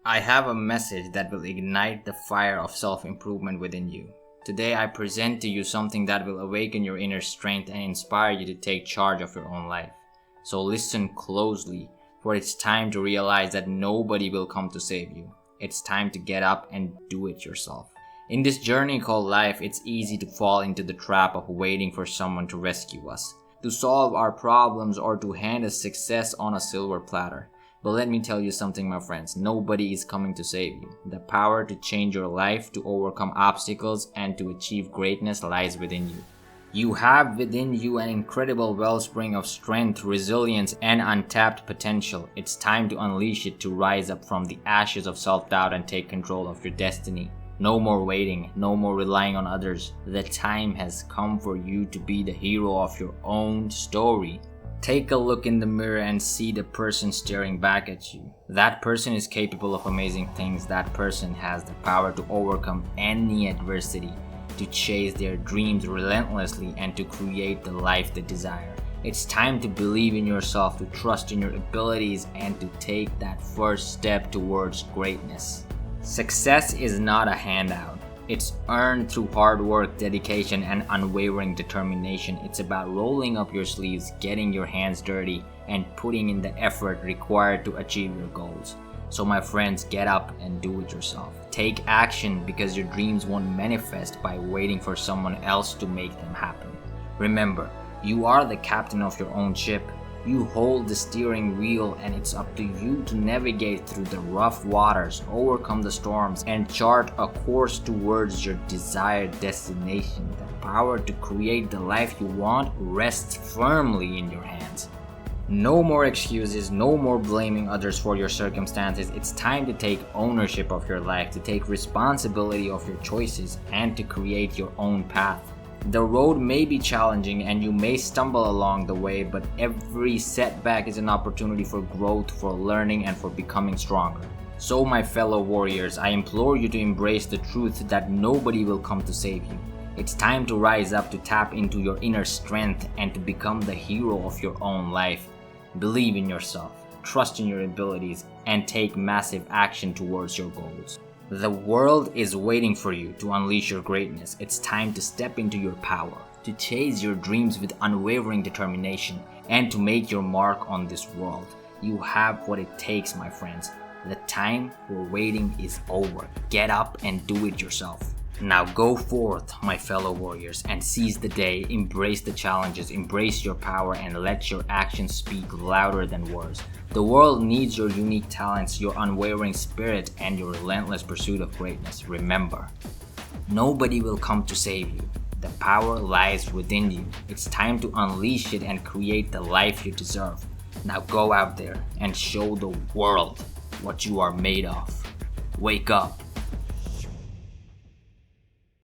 I have a message that will ignite the fire of self-improvement within you. Today I present to you something that will awaken your inner strength and inspire you to take charge of your own life. So listen closely, for it's time to realize that nobody will come to save you. It's time to get up and do it yourself. In this journey called life, it's easy to fall into the trap of waiting for someone to rescue us, to solve our problems, or to hand us success on a silver platter. But let me tell you something, my friends, nobody is coming to save you. The power to change your life, to overcome obstacles, and to achieve greatness lies within you. You have within you an incredible wellspring of strength, resilience, and untapped potential. It's time to unleash it, to rise up from the ashes of self-doubt and take control of your destiny. No more waiting, no more relying on others. The time has come for you to be the hero of your own story. Take a look in the mirror and see the person staring back at you. That person is capable of amazing things. That person has the power to overcome any adversity, to chase their dreams relentlessly, and to create the life they desire. It's time to believe in yourself, to trust in your abilities, and to take that first step towards greatness. Success is not a handout. It's earned through hard work, dedication, and unwavering determination. It's about rolling up your sleeves, getting your hands dirty, and putting in the effort required to achieve your goals. So my friends, get up and do it yourself. Take action, because your dreams won't manifest by waiting for someone else to make them happen. Remember, you are the captain of your own ship. You hold the steering wheel, and it's up to you to navigate through the rough waters, overcome the storms, and chart a course towards your desired destination. The power to create the life you want rests firmly in your hands. No more excuses, no more blaming others for your circumstances. It's time to take ownership of your life, to take responsibility of your choices, and to create your own path. The road may be challenging and you may stumble along the way, but every setback is an opportunity for growth, for learning, and for becoming stronger. So my fellow warriors, I implore you to embrace the truth that nobody will come to save you. It's time to rise up, to tap into your inner strength, and to become the hero of your own life. Believe in yourself, trust in your abilities, and take massive action towards your goals. The world is waiting for you to unleash your greatness. It's time to step into your power, to chase your dreams with unwavering determination, and to make your mark on this world. You have what it takes, my friends. The time for waiting is over. Get up and do it yourself. Now go forth, my fellow warriors, and seize the day. Embrace the challenges, embrace your power, and let your actions speak louder than words. The world needs your unique talents, your unwavering spirit, and your relentless pursuit of greatness. Remember, nobody will come to save you. The power lies within you. It's time to unleash it and create the life you deserve. Now go out there and show the world what you are made of. Wake up.